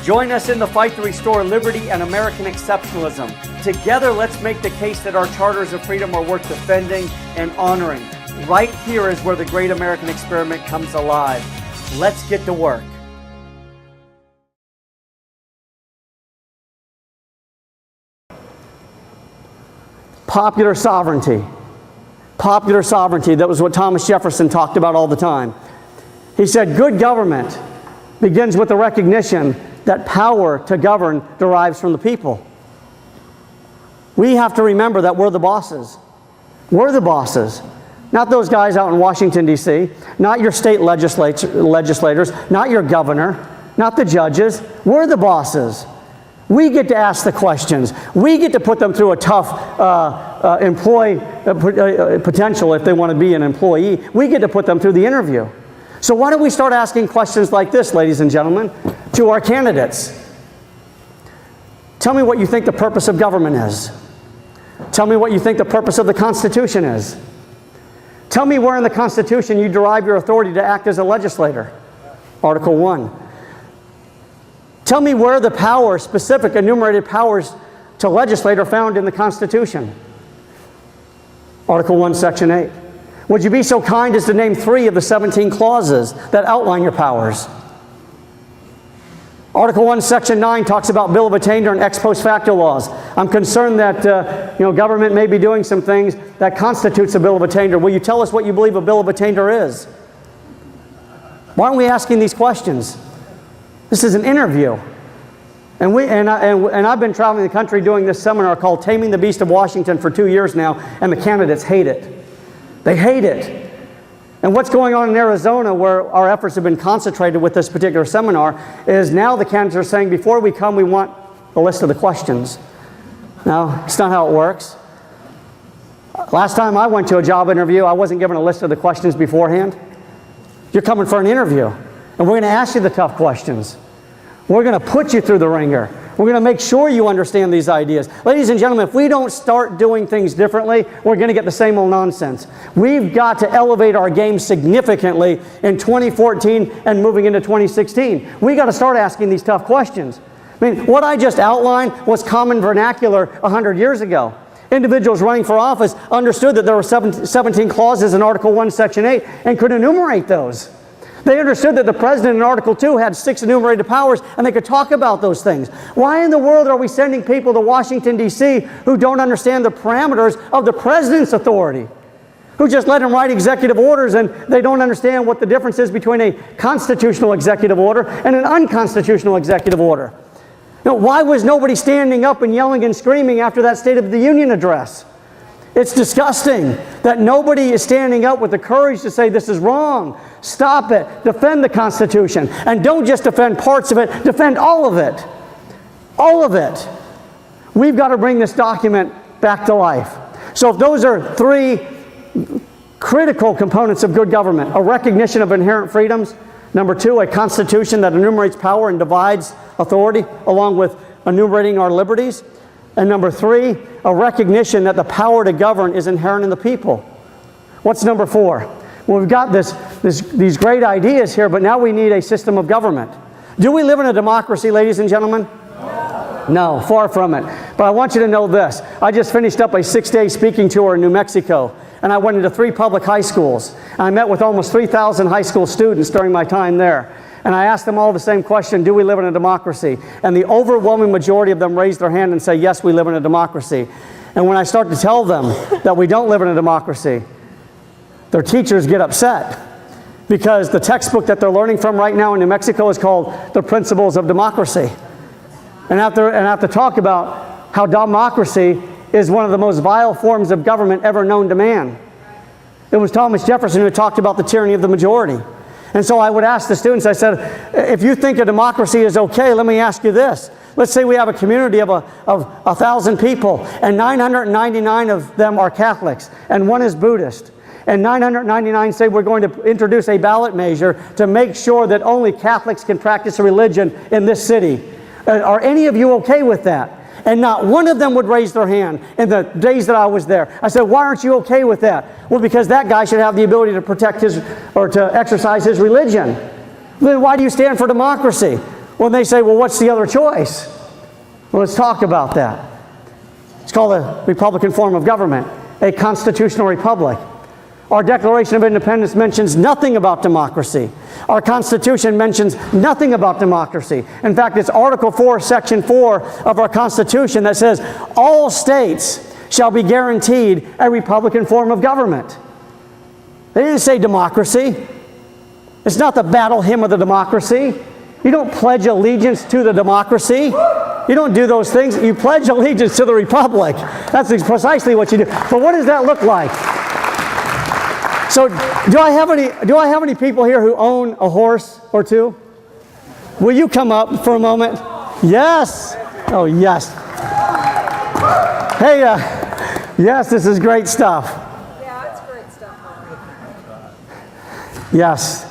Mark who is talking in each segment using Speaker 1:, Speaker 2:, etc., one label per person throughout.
Speaker 1: Join us in the fight to restore liberty and American exceptionalism. Together, let's make the case that our charters of freedom are worth defending and honoring. Right here is where the great American experiment comes alive. Let's get to work. Popular sovereignty. Popular sovereignty. That was what Thomas Jefferson talked about all the time. He said, good government begins with the recognition that power to govern derives from the people. We have to remember that we're the bosses. We're the bosses. Not those guys out in Washington, D.C., not your state legislators, not your governor, not the judges. We're the bosses. We get to ask the questions. We get to put them through a tough potential if they want to be an employee. We get to put them through the interview. So why don't we start asking questions like this, ladies and gentlemen, to our candidates? Tell me what you think the purpose of government is. Tell me what you think the purpose of the Constitution is. Tell me where in the Constitution you derive your authority to act as a legislator. Article 1. Tell me where the power, specific enumerated powers to legislate are found in the Constitution. Article 1, Section 8. Would you be so kind as to name 3 of the 17 clauses that outline your powers? Article 1, Section 9 talks about bill of attainder and ex post facto laws. I'm concerned that government may be doing some things that constitutes a bill of attainder. Will you tell us what you believe a bill of attainder is? Why aren't we asking these questions? This is an interview. And I've been traveling the country doing this seminar called Taming the Beast of Washington for 2 years now, and the candidates hate it. They hate it. And what's going on in Arizona, where our efforts have been concentrated with this particular seminar, is now the candidates are saying, before we come, we want a list of the questions. No, it's not how it works. Last time I went to a job interview, I wasn't given a list of the questions beforehand. You're coming for an interview, and we're going to ask you the tough questions. We're going to put you through the ringer. We're going to make sure you understand these ideas. Ladies and gentlemen, if we don't start doing things differently, we're going to get the same old nonsense. We've got to elevate our game significantly in 2014 and moving into 2016. We've got to start asking these tough questions. I mean, what I just outlined was common vernacular 100 years ago. Individuals running for office understood that there were 17 clauses in Article 1, Section 8 and could enumerate those. They understood that the president in Article 2 had 6 enumerated powers, and they could talk about those things. Why in the world are we sending people to Washington, D.C. who don't understand the parameters of the president's authority? Who just let him write executive orders, and they don't understand what the difference is between a constitutional executive order and an unconstitutional executive order? You know, why was nobody standing up and yelling and screaming after that State of the Union address? It's disgusting that nobody is standing up with the courage to say this is wrong. Stop it. Defend the Constitution. And don't just defend parts of it, defend all of it. All of it. We've got to bring this document back to life. So if those are 3 critical components of good government: a recognition of inherent freedoms, number 2, a Constitution that enumerates power and divides authority along with enumerating our liberties, and number 3, a recognition that the power to govern is inherent in the people. What's number 4? Well, we've got these great ideas here, but now we need a system of government. Do we live in a democracy, ladies and gentlemen? No, far from it. But I want you to know this. I just finished up a 6-day speaking tour in New Mexico, and I went into 3 public high schools. And I met with almost 3,000 high school students during my time there. And I asked them all the same question: do we live in a democracy? And the overwhelming majority of them raised their hand and say, yes, we live in a democracy. And when I start to tell them that we don't live in a democracy, their teachers get upset, because the textbook that they're learning from right now in New Mexico is called The Principles of Democracy. And I have to talk about how democracy is one of the most vile forms of government ever known to man. It was Thomas Jefferson who talked about the tyranny of the majority. And so I would ask the students, I said, if you think a democracy is okay, let me ask you this. Let's say we have a community of 1,000 people, and 999 of them are Catholics, and 1 is Buddhist. And 999 say we're going to introduce a ballot measure to make sure that only Catholics can practice a religion in this city. Are any of you okay with that? And not one of them would raise their hand in the days that I was there. I said, why aren't you okay with that? Well, because that guy should have the ability to protect his, or to exercise his religion. Then why do you stand for democracy? Well, they say, well, what's the other choice? Well, let's talk about that. It's called a Republican form of government, a constitutional republic. Our Declaration of Independence mentions nothing about democracy. Our Constitution mentions nothing about democracy. In fact, it's Article 4, Section 4 of our Constitution that says, all states shall be guaranteed a Republican form of government. They didn't say democracy. It's not the battle hymn of the democracy. You don't pledge allegiance to the democracy. You don't do those things. You pledge allegiance to the republic. That's precisely what you do. But what does that look like? So, do I have any people here who own a horse or two? Will you come up for a moment? Yes. Oh, yes. Hey, yes, this is great stuff.
Speaker 2: Yeah, it's great stuff.
Speaker 1: Yes.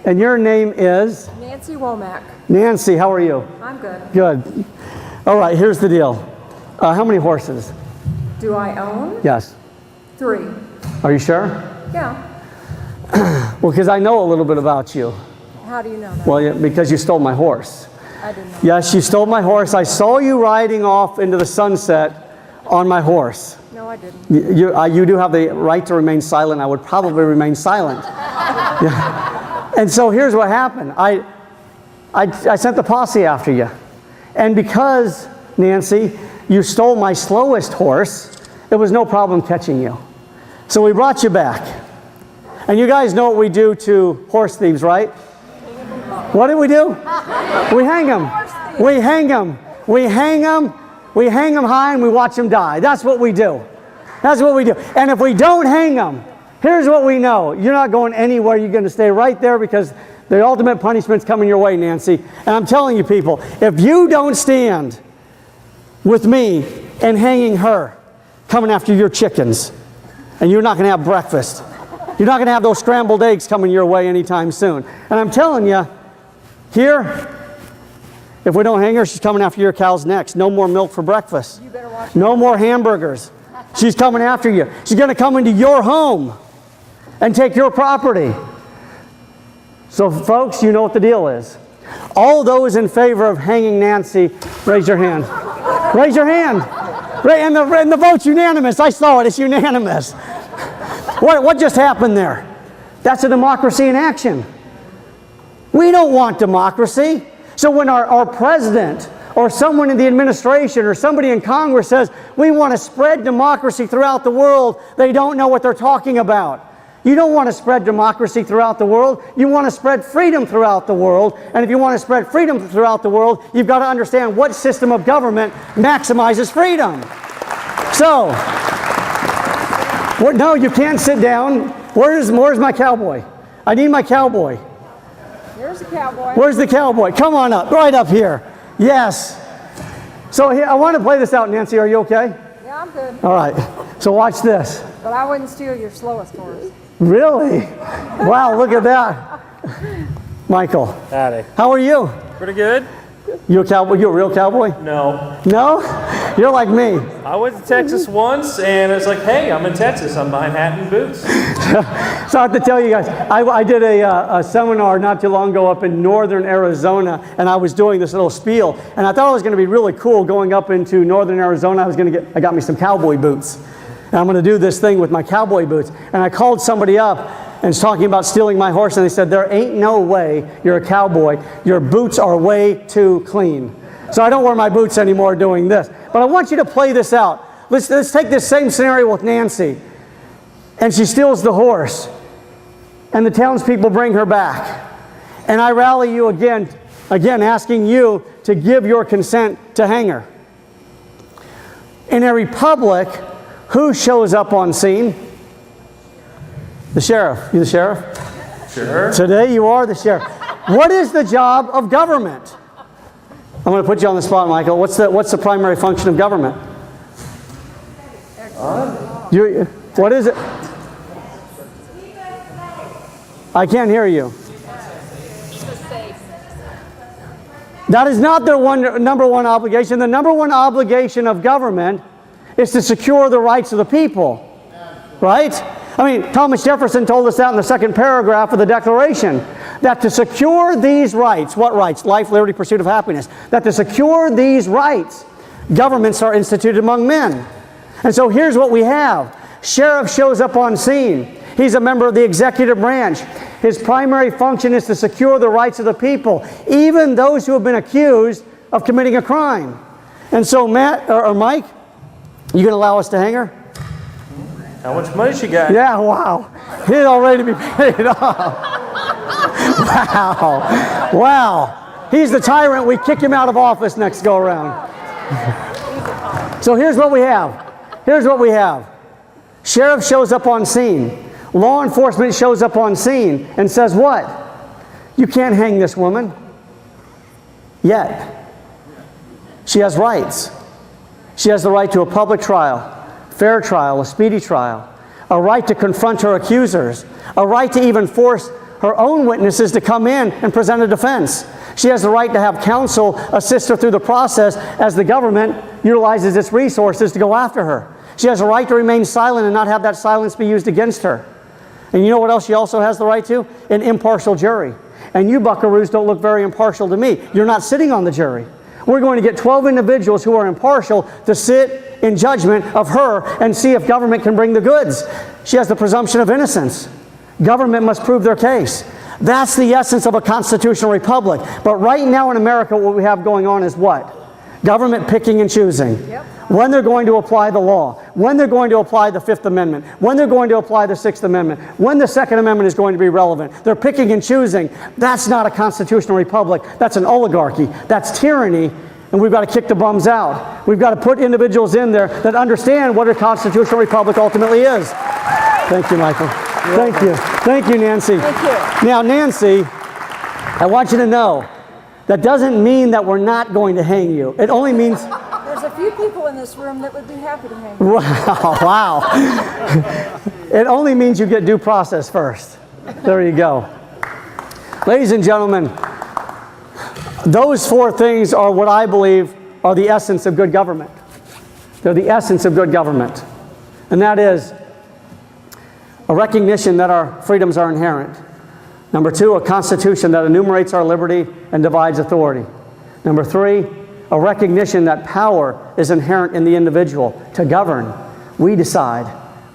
Speaker 1: And your name is?
Speaker 2: Nancy Womack.
Speaker 1: Nancy, how are you?
Speaker 2: I'm good.
Speaker 1: Good. All right, here's the deal. How many horses?
Speaker 2: Do I own?
Speaker 1: Yes.
Speaker 2: 3.
Speaker 1: Are you sure?
Speaker 2: Yeah.
Speaker 1: Well, because I know a little bit about you.
Speaker 2: How do you know that?
Speaker 1: Well, yeah, because you stole my horse.
Speaker 2: I didn't know.
Speaker 1: Yes, you stole my horse. I saw you riding off into the sunset on my horse.
Speaker 2: No, I didn't.
Speaker 1: You do have the right to remain silent. I would probably remain silent. Yeah. And so here's what happened. I sent the posse after you. And because, Nancy, you stole my slowest horse, it was no problem catching you. So we brought you back. And you guys know what we do to horse thieves, right? What do? We hang them. We hang them. We hang them. We hang them high and we watch them die. That's what we do. That's what we do. And if we don't hang them, here's what we know. You're not going anywhere. You're going to stay right there because the ultimate punishment's coming your way, Nancy. And I'm telling you people, if you don't stand with me and hanging her, coming after your chickens, and you're not going to have breakfast. You're not going to have those scrambled eggs coming your way anytime soon. And I'm telling you, here, if we don't hang her, she's coming after your cows next. No more milk for breakfast.
Speaker 2: You better watch
Speaker 1: No more hamburgers. She's coming after you. She's going to come into your home and take your property. So, folks, you know what the deal is. All those in favor of hanging Nancy, raise your hand. Raise your hand. And the vote's unanimous. I saw it. It's unanimous. What just happened there? That's a democracy in action. We don't want democracy. So when our president or someone in the administration or somebody in Congress says, we want to spread democracy throughout the world, they don't know what they're talking about. You don't want to spread democracy throughout the world. You want to spread freedom throughout the world. And if you want to spread freedom throughout the world, you've got to understand what system of government maximizes freedom. So, no, you can't sit down. Where's my cowboy? I need my cowboy.
Speaker 2: Here's the cowboy.
Speaker 1: Where's the cowboy? Come on up, right up here. Yes. So here, I want to play this out, Nancy. Are you okay?
Speaker 2: Yeah, I'm good.
Speaker 1: All right. So watch this.
Speaker 2: But I wouldn't steal your slowest horse.
Speaker 1: Really? Wow, look at that. Michael.
Speaker 3: Howdy.
Speaker 1: How are you?
Speaker 3: Pretty good.
Speaker 1: You a cowboy? You a real cowboy?
Speaker 3: No.
Speaker 1: No? You're like me.
Speaker 3: I went to Texas once, and it's like, hey, I'm in Texas. I'm buying hat and boots.
Speaker 1: So I have to tell you guys, I did a seminar not too long ago up in northern Arizona, and I was doing this little spiel, and I thought it was going to be really cool going up into northern Arizona. I got me some cowboy boots, and I'm going to do this thing with my cowboy boots. And I called somebody up and was talking about stealing my horse, and they said, there ain't no way you're a cowboy. Your boots are way too clean. So I don't wear my boots anymore doing this. But I want you to play this out. Let's take this same scenario with Nancy. And she steals the horse. And the townspeople bring her back. And I rally you again asking you to give your consent to hang her. In a republic, who shows up on scene? The sheriff. You the sheriff?
Speaker 3: Sure.
Speaker 1: Today you are the sheriff. What is the job of government? I'm going to put you on the spot, Michael. What's the primary function of government? What is it? I can't hear you. That is not their number one obligation. The number one obligation of government is to secure the rights of the people. Right? I mean, Thomas Jefferson told us that in the second paragraph of the Declaration. that to secure these rights, what rights? Life, liberty, pursuit of happiness. That to secure these rights, governments are instituted among men. And so here's what we have. Sheriff shows up on scene. He's a member of the executive branch. His primary function is to secure the rights of the people, even those who have been accused of committing a crime. And so Matt, or Mike, you going to allow us to hang her?
Speaker 3: How much money she got?
Speaker 1: Yeah, wow. He's all ready to be paid off. Wow. Wow. He's the tyrant. We kick him out of office next go around. So here's what we have. Here's what we have. Sheriff shows up on scene. Law enforcement shows up on scene and says what? You can't hang this woman. Yet. She has rights. She has the right to a public trial, fair trial, a speedy trial, a right to confront her accusers, a right to even force her own witnesses to come in and present a defense. She has the right to have counsel assist her through the process as the government utilizes its resources to go after her. She has a right to remain silent and not have that silence be used against her. And you know what else she also has the right to? An impartial jury. And you buckaroos don't look very impartial to me. You're not sitting on the jury. We're going to get 12 individuals who are impartial to sit in judgment of her and see if government can bring the goods. She has the presumption of innocence. Government must prove their case. That's the essence of a constitutional republic. But right now in America, what we have going on is what? Government picking and choosing.
Speaker 2: Yep.
Speaker 1: When they're going to apply the law, when they're going to apply the Fifth Amendment, when they're going to apply the Sixth Amendment, when the Second Amendment is going to be relevant. They're picking and choosing. That's not a constitutional republic. That's an oligarchy. That's tyranny, and we've got to kick the bums out. We've got to put individuals in there that understand what a constitutional republic ultimately is. Thank you, Michael. Thank you. Thank you, Nancy.
Speaker 2: Thank you.
Speaker 1: Now, Nancy, I want you to know, that doesn't mean that we're not going to hang you. It only means...
Speaker 2: There's a few people in this room that would be happy to hang you.
Speaker 1: Wow, wow. It only means you get due process first. There you go. Ladies and gentlemen, those four things are what I believe are the essence of good government. They're the essence of good government. And that is a recognition that our freedoms are inherent. Number two, a constitution that enumerates our liberty and divides authority. Number three, a recognition that power is inherent in the individual. To govern, we decide.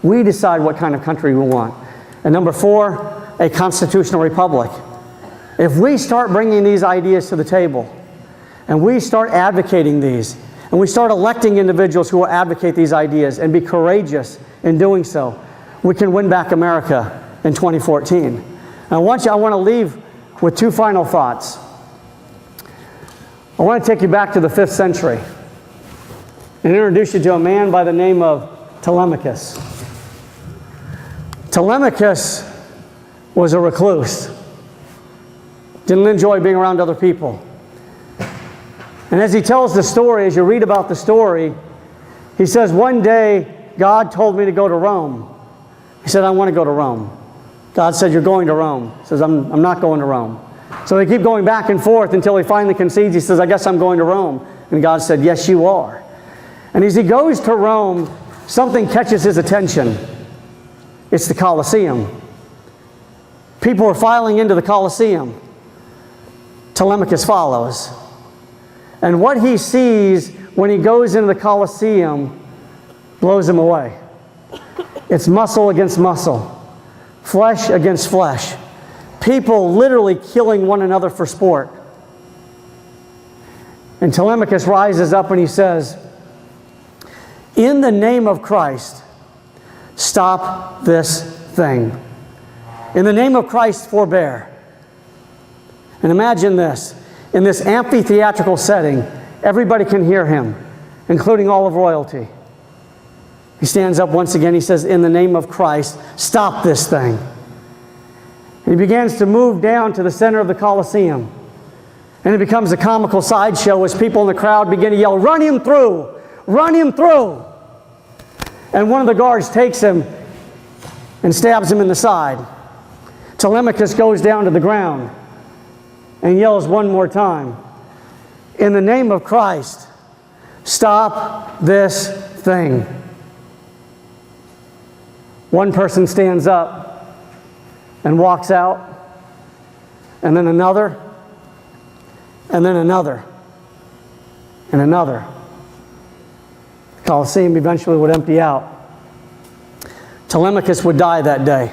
Speaker 1: We decide what kind of country we want. And number four, a constitutional republic. If we start bringing these ideas to the table, and we start advocating these, and we start electing individuals who will advocate these ideas and be courageous in doing so, we can win back America in 2014. I want to leave with two final thoughts. I want to take you back to the 5th century and introduce you to a man by the name of Telemachus. Telemachus was a recluse. Didn't enjoy being around other people. And as he tells the story, as you read about the story, he says, one day God told me to go to Rome. He said, I want to go to Rome. God said, you're going to Rome. He says, I'm not going to Rome. So they keep going back and forth until he finally concedes. He says, I guess I'm going to Rome. And God said, yes, you are. And as he goes to Rome, something catches his attention. It's the Colosseum. People are filing into the Colosseum. Telemachus follows. And what he sees when he goes into the Colosseum blows him away. It's muscle against muscle. Flesh against flesh. People literally killing one another for sport. And Telemachus rises up and he says, in the name of Christ, stop this thing. In the name of Christ, forbear. And imagine this. In this amphitheatrical setting, everybody can hear him, including all of royalty. He stands up once again. He says, in the name of Christ, stop this thing. And he begins to move down to the center of the Colosseum. And it becomes a comical sideshow as people in the crowd begin to yell, run him through! Run him through! And one of the guards takes him and stabs him in the side. Telemachus goes down to the ground and yells one more time, in the name of Christ, stop this thing. One person stands up and walks out, and then another, and then another, and another. The Colosseum eventually would empty out. Telemachus would die that day.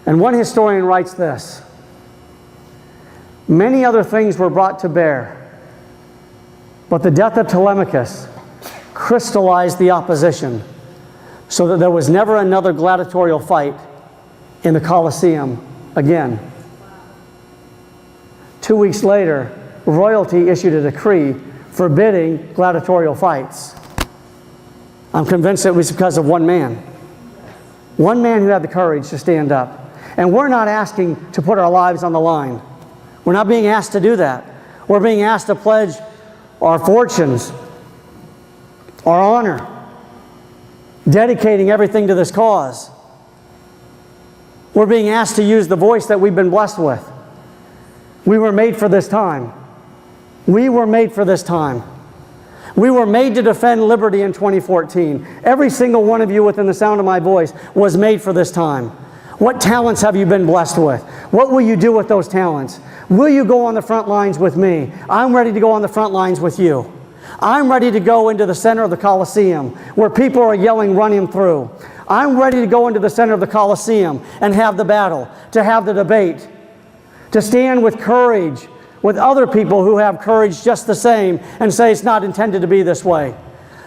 Speaker 1: And one historian writes this: many other things were brought to bear, but the death of Telemachus crystallized the opposition so that there was never another gladiatorial fight in the Colosseum again. 2 weeks later, royalty issued a decree forbidding gladiatorial fights. I'm convinced it was because of one man. One man who had the courage to stand up. And we're not asking to put our lives on the line. We're not being asked to do that. We're being asked to pledge our fortunes, our honor, dedicating everything to this cause. We're being asked to use the voice that we've been blessed with. We were made for this time. We were made for this time. We were made to defend liberty in 2014. Every single one of you within the sound of my voice was made for this time. What talents have you been blessed with? What will you do with those talents? Will you go on the front lines with me? I'm ready to go on the front lines with you. I'm ready to go into the center of the Colosseum where people are yelling, "Run him through." I'm ready to go into the center of the Colosseum and have the battle, to have the debate, to stand with courage with other people who have courage just the same and say it's not intended to be this way.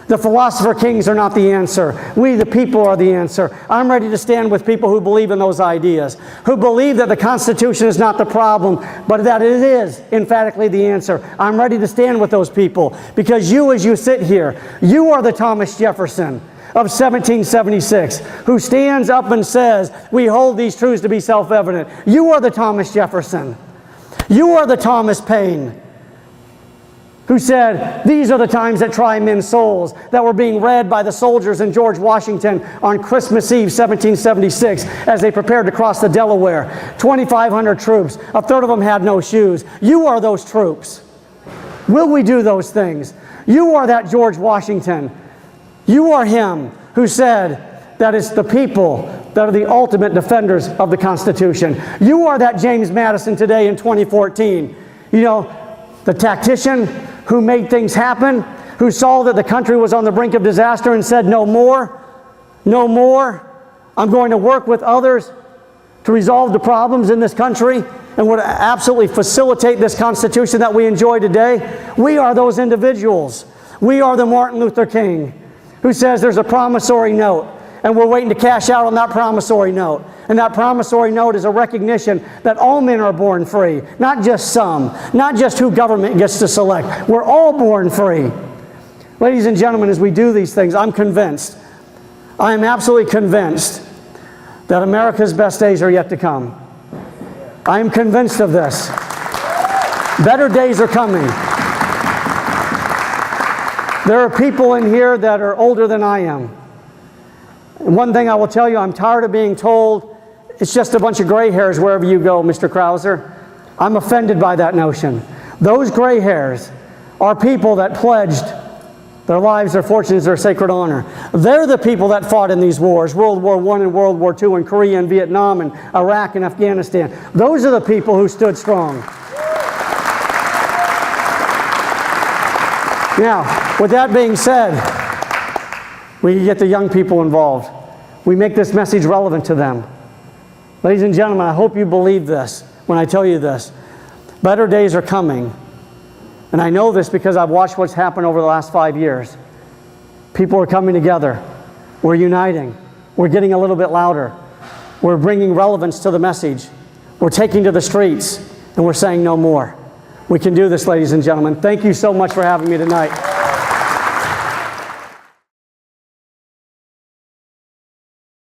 Speaker 1: The philosopher kings are not the answer. We, the people, are the answer. I'm ready to stand with people who believe in those ideas, who believe that the Constitution is not the problem, but that it is emphatically the answer. I'm ready to stand with those people because you, as you sit here, you are the Thomas Jefferson of 1776, who stands up and says, we hold these truths to be self-evident. You are the Thomas Jefferson. You are the Thomas Paine, who said, these are the times that try men's souls, that were being read by the soldiers in George Washington on Christmas Eve, 1776, as they prepared to cross the Delaware. 2,500 troops, a third of them had no shoes. You are those troops. Will we do those things? You are that George Washington. You are him who said that it's the people that are the ultimate defenders of the Constitution. You are that James Madison today in 2014. You know, the tactician who made things happen, who saw that the country was on the brink of disaster and said, no more, no more. I'm going to work with others to resolve the problems in this country and would absolutely facilitate this Constitution that we enjoy today. We are those individuals. We are the Martin Luther King who says there's a promissory note and we're waiting to cash out on that promissory note. And that promissory note is a recognition that all men are born free, not just some, not just who government gets to select. We're all born free. Ladies and gentlemen, as we do these things, I'm convinced, I am absolutely convinced that America's best days are yet to come. I am convinced of this. Better days are coming. There are people in here that are older than I am. And one thing I will tell you, I'm tired of being told it's just a bunch of gray hairs wherever you go, Mr. Krauser. I'm offended by that notion. Those gray hairs are people that pledged their lives, their fortunes, their sacred honor. They're the people that fought in these wars, World War I and World War II, and Korea and Vietnam and Iraq and Afghanistan. Those are the people who stood strong. Now, with that being said, we get the young people involved. We make this message relevant to them. Ladies and gentlemen, I hope you believe this when I tell you this. Better days are coming. And I know this because I've watched what's happened over the last 5 years. People are coming together. We're uniting. We're getting a little bit louder. We're bringing relevance to the message. We're taking to the streets, and we're saying no more. We can do this, ladies and gentlemen. Thank you so much for having me tonight.